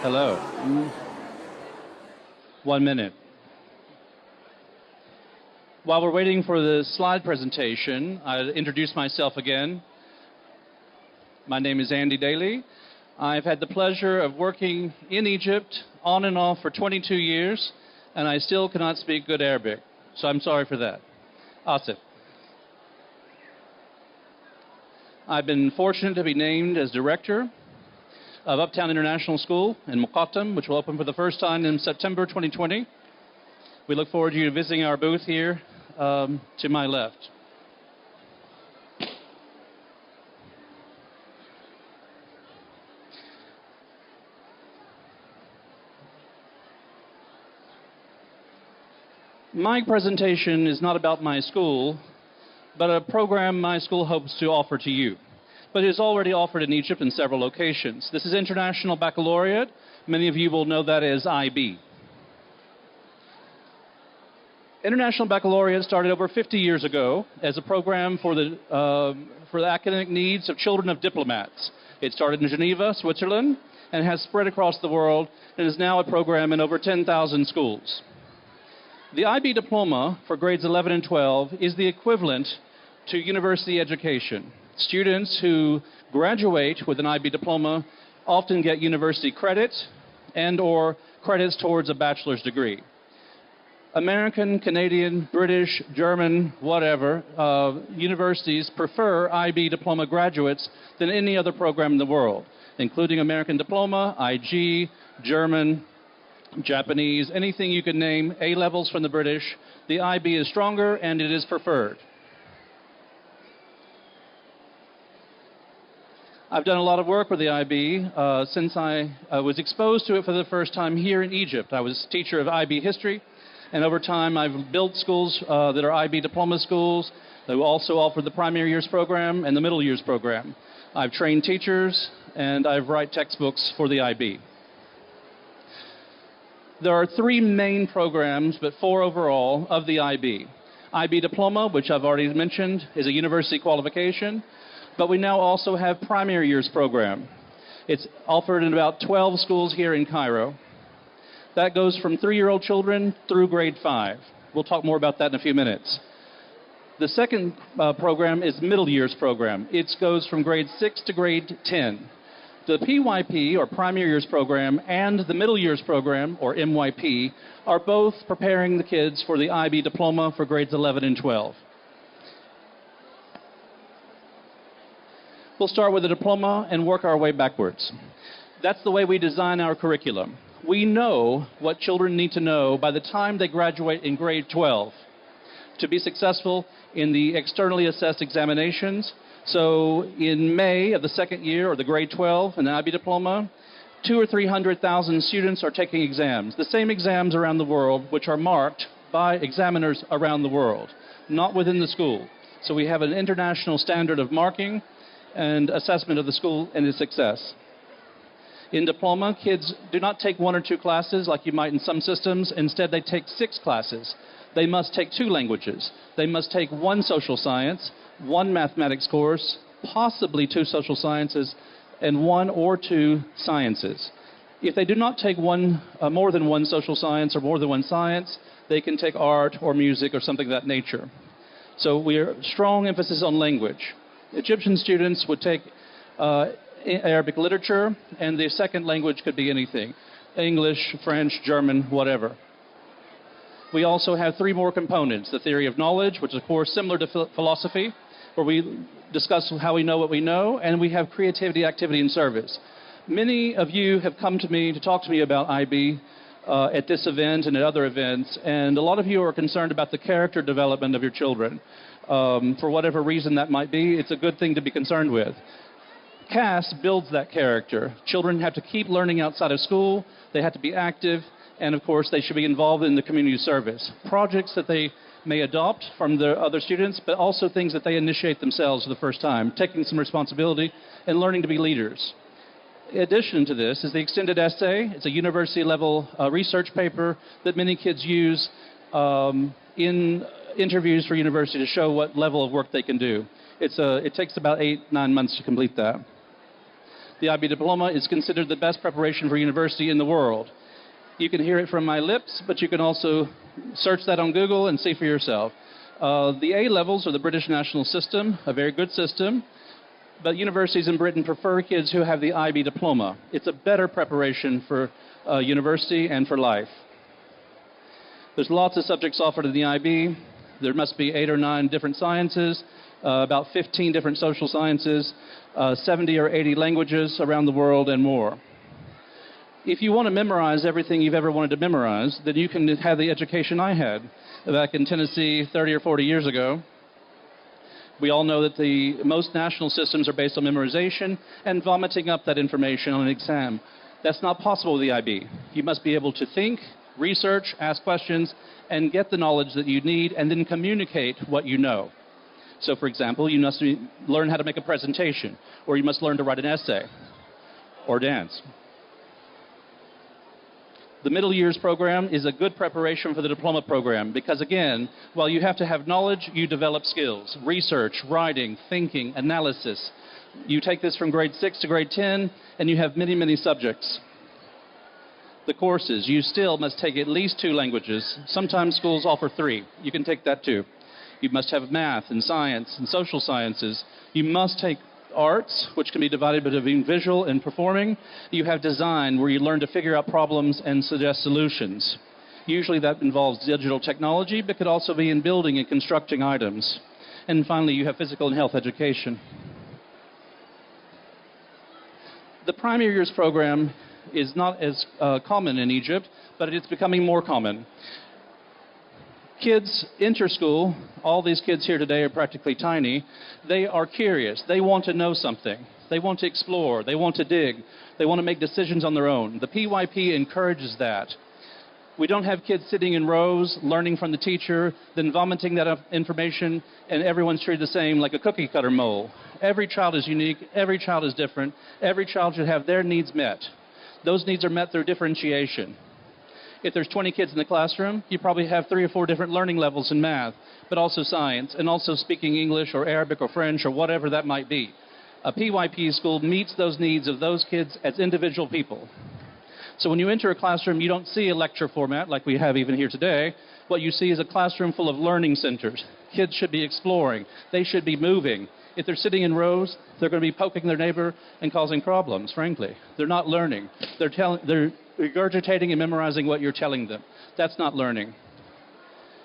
Hello. 1 minute. While we're waiting for the slide presentation, I'll introduce myself again. My name is Andy Dailey. I've had the pleasure of working in Egypt on and off for 22 years, and I still cannot speak good Arabic, so I'm sorry for that. Asif. I've been fortunate to be named as director of Uptown International School in Muqattam, which will open for the first time in September 2020. We look forward to you visiting our booth here to my left. My presentation is not about my school, but a program my school hopes to offer to you. But it is already offered in Egypt in several locations. This is International Baccalaureate. Many of you will know that as IB. International Baccalaureate started over 50 years ago as a program for the academic needs of children of diplomats. It started in Geneva, Switzerland, and has spread across the world and is now a program in over 10,000 schools. The IB diploma for grades 11 and 12 is the equivalent to university education. Students who graduate with an IB diploma often get university credit and/or credits towards a bachelor's degree. American, Canadian, British, German, whatever, universities prefer IB diploma graduates than any other program in the world, including American diploma, IG, German, Japanese, anything you can name, A-levels from the British. The IB is stronger and it is preferred. I've done a lot of work with the IB since I was exposed to it for the first time here in Egypt. I was teacher of IB history, and over time I've built schools that are IB diploma schools that also offer the primary years program and the middle years program. I've trained teachers and I've written textbooks for the IB. There are 3 main programs, but 4 overall, of the IB. IB diploma, which I've already mentioned, is a university qualification, but we now also have primary years program. It's offered in about 12 schools here in Cairo. That goes from 3-year-old children through grade 5. We'll talk more about that in a few minutes. The second program is middle years program. It goes from grade 6 to grade 10. The PYP, or primary years program, and the middle years program, or MYP, are both preparing the kids for the IB diploma for grades 11 and 12. We'll start with the diploma and work our way backwards. That's the way we design our curriculum. We know what children need to know by the time they graduate in grade 12 to be successful in the externally assessed examinations. So in May of the second year, or the grade 12 in the IB diploma, 200,000 or 300,000 students are taking exams, the same exams around the world, which are marked by examiners around the world, not within the school. So we have an international standard of marking and assessment of the school and its success. In diploma, kids do not take 1 or 2 classes like you might in some systems. Instead, they take 6 classes. They must take 2 languages. They must take 1 social science, 1 mathematics course, possibly 2 social sciences, and 1 or 2 sciences. If they do not take more than 1 social science or more than 1 science, they can take art or music or something of that nature. So we are strong emphasis on language. Egyptian students would take Arabic literature, and the second language could be anything: English, French, German, whatever. We also have 3 more components: the theory of knowledge, which is of course similar to philosophy, where we discuss how we know what we know, and we have creativity, activity, and service. Many of you have come to me to talk to me about IB at this event and at other events, and a lot of you are concerned about the character development of your children. For whatever reason that might be, it's a good thing to be concerned with. CAS builds that character. Children have to keep learning outside of school, they have to be active, and of course they should be involved in the community service. Projects that they may adopt from the other students, but also things that they initiate themselves for the first time, taking some responsibility and learning to be leaders. In addition to this is the extended essay. It's a university-level research paper that many kids use in interviews for university to show what level of work they can do. It takes about 8-9 months to complete that. The IB diploma is considered the best preparation for university in the world. You can hear it from my lips, but you can also search that on Google and see for yourself. The A levels are the British national system, a very good system, but universities in Britain prefer kids who have the IB diploma. It's a better preparation for university and for life. There's lots of subjects offered in the IB. There must be 8 or 9 different sciences, about 15 different social sciences, 70 or 80 languages around the world, and more. If you want to memorize everything you've ever wanted to memorize, then you can have the education I had back in Tennessee 30 or 40 years ago. We all know that most national systems are based on memorization and vomiting up that information on an exam. That's not possible with the IB. You must be able to think, research, ask questions, and get the knowledge that you need, and then communicate what you know. So, for example, you must learn how to make a presentation, or you must learn to write an essay, or dance. The middle years program is a good preparation for the diploma program because, again, while you have to have knowledge, you develop skills, research, writing, thinking, analysis. You take this from grade 6 to grade 10, and you have many, many subjects. The courses, you still must take at least 2 languages. Sometimes schools offer 3. You can take that too. You must have math and science and social sciences. You must take arts, which can be divided between visual and performing. You have design, where you learn to figure out problems and suggest solutions. Usually that involves digital technology, but could also be in building and constructing items. And finally, you have physical and health education. The primary years program is not as common in Egypt, but it's becoming more common. Kids enter school, all these kids here today are practically tiny. They are curious. They want to know something. They want to explore. They want to dig. They want to make decisions on their own. The PYP encourages that. We don't have kids sitting in rows, learning from the teacher, then vomiting that information, and everyone's treated the same like a cookie cutter mold. Every child is unique. Every child is different. Every child should have their needs met. Those needs are met through differentiation. If there's 20 kids in the classroom, you probably have 3 or 4 different learning levels in math, but also science, and also speaking English or Arabic or French or whatever that might be. A PYP school meets those needs of those kids as individual people. So when you enter a classroom, you don't see a lecture format like we have even here today. What you see is a classroom full of learning centers. Kids should be exploring. They should be moving. If they're sitting in rows, they're going to be poking their neighbor and causing problems, frankly. They're not learning. They're regurgitating and memorizing what you're telling them. That's not learning.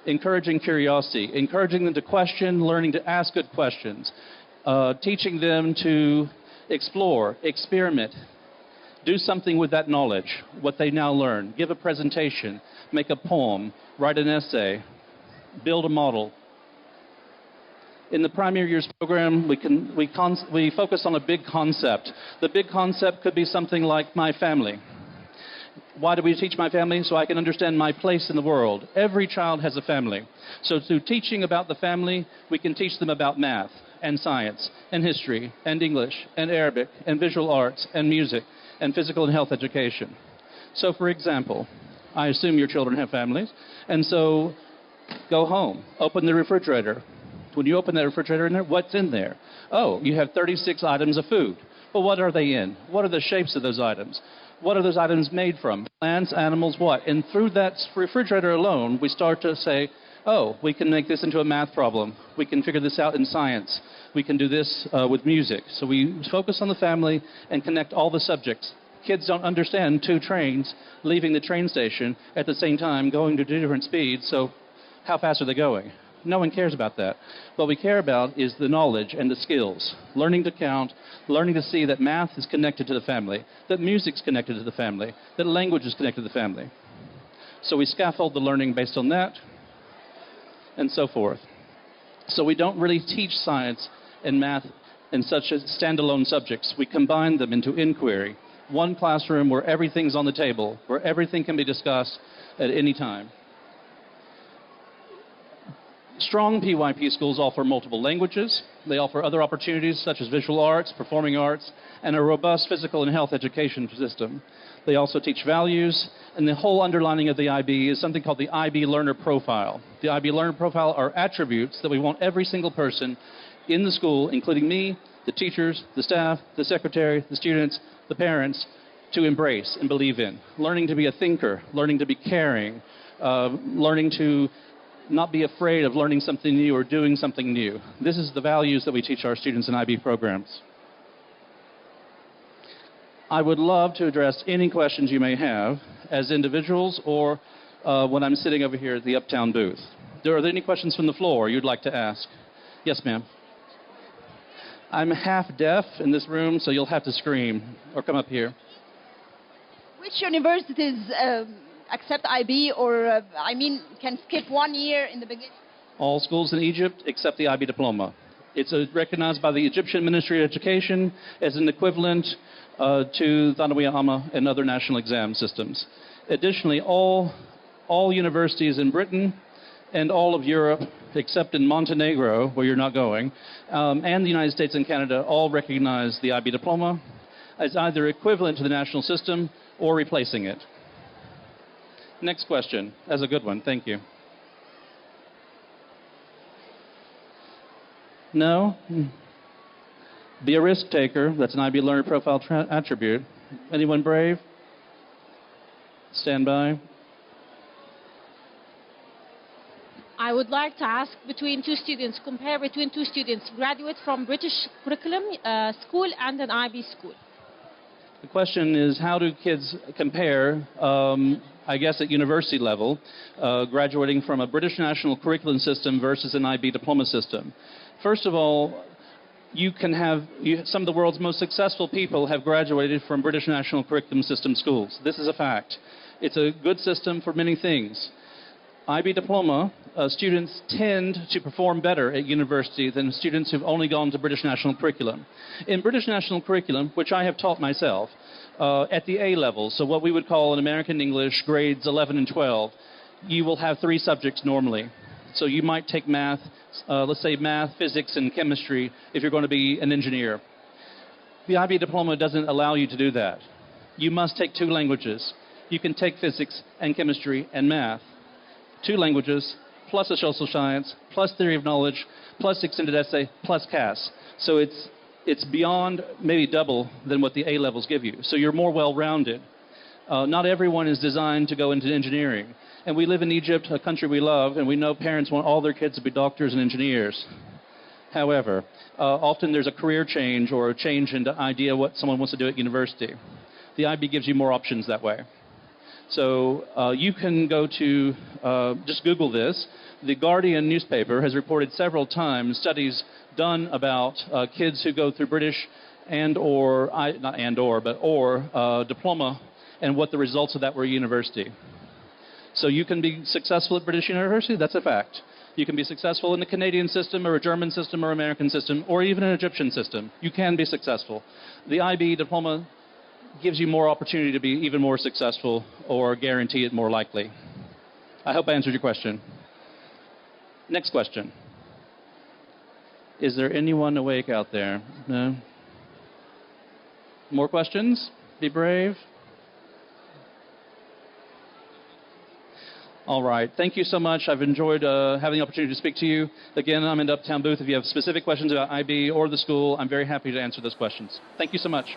Encouraging curiosity, encouraging them to question, learning to ask good questions, teaching them to explore, experiment, do something with that knowledge, what they now learn. Give a presentation, make a poem, write an essay, build a model. In the primary years program, we focus on a big concept. The big concept could be something like my family. Why do we teach my family? So I can understand my place in the world. Every child has a family. So through teaching about the family, we can teach them about math and science and history and English and Arabic and visual arts and music and physical and health education. So for example, I assume your children have families, and so go home, open the refrigerator. When you open that refrigerator in there, what's in there? Oh, you have 36 items of food. Well, what are they in? What are the shapes of those items? What are those items made from? Plants, animals, what? And through that refrigerator alone, we start to say, oh, we can make this into a math problem. We can figure this out in science. We can do this with music. So we focus on the family and connect all the subjects. Kids don't understand 2 trains leaving the train station at the same time going to different speeds, so how fast are they going? No one cares about that. What we care about is the knowledge and the skills. Learning to count, learning to see that math is connected to the family, that music's connected to the family, that language is connected to the family. So we scaffold the learning based on that, and so forth. So we don't really teach science and math in such as standalone subjects. We combine them into inquiry. One classroom where everything's on the table, where everything can be discussed at any time. Strong PYP schools offer multiple languages. They offer other opportunities such as visual arts, performing arts, and a robust physical and health education system. They also teach values, and the whole underlining of the IB is something called the IB Learner Profile. The IB Learner Profile are attributes that we want every single person in the school, including me, the teachers, the staff, the secretary, the students, the parents, to embrace and believe in. Learning to be a thinker, learning to be caring, learning to not be afraid of learning something new or doing something new. This is the values that we teach our students in IB programs. I would love to address any questions you may have as individuals or when I'm sitting over here at the Uptown booth. Are there any questions from the floor you'd like to ask? Yes, ma'am. I'm half deaf in this room, so you'll have to scream or come up here. Which universities accept IB or, can skip 1 year in the beginning? All schools in Egypt accept the IB diploma. It's recognized by the Egyptian Ministry of Education as an equivalent to Thanawiya Amma and other national exam systems. Additionally, all universities in Britain and all of Europe, except in Montenegro, where you're not going, and the United States and Canada, all recognize the IB diploma as either equivalent to the national system or replacing it. Next question. That's a good one. Thank you. No? Be a risk taker. That's an IB learner profile attribute. Anyone brave? Stand by. I would like to ask compare between two students, graduate from British curriculum school and an IB school. The question is, how do kids compare, I guess at university level, graduating from a British national curriculum system versus an IB diploma system? First of all, some of the world's most successful people have graduated from British national curriculum system schools. This is a fact. It's a good system for many things. IB diploma students tend to perform better at university than students who've only gone to British national curriculum. In British national curriculum, which I have taught myself, at the A level, so what we would call in American English grades 11 and 12, you will have 3 subjects normally. So you might take math, let's say math, physics, and chemistry if you're going to be an engineer. The IB diploma doesn't allow you to do that. You must take 2 languages. You can take physics and chemistry and math. 2 languages, plus a social science, plus theory of knowledge, plus extended essay, plus CAS. So it's beyond maybe double than what the A levels give you. So you're more well-rounded. Not everyone is designed to go into engineering. And we live in Egypt, a country we love, and we know parents want all their kids to be doctors and engineers. However, often there's a career change or a change in the idea what someone wants to do at university. The IB gives you more options that way. So you can go to, just Google this. The Guardian newspaper has reported several times studies done about kids who go through British diploma and what the results of that were at university. So you can be successful at British University, that's a fact. You can be successful in the Canadian system or a German system or American system or even an Egyptian system. You can be successful. The IB diploma gives you more opportunity to be even more successful or guarantee it more likely. I hope I answered your question. Next question. Is there anyone awake out there? No? More questions? Be brave. All right. Thank you so much. I've enjoyed having the opportunity to speak to you. Again, I'm in the Uptown booth. If you have specific questions about IB or the school, I'm very happy to answer those questions. Thank you so much.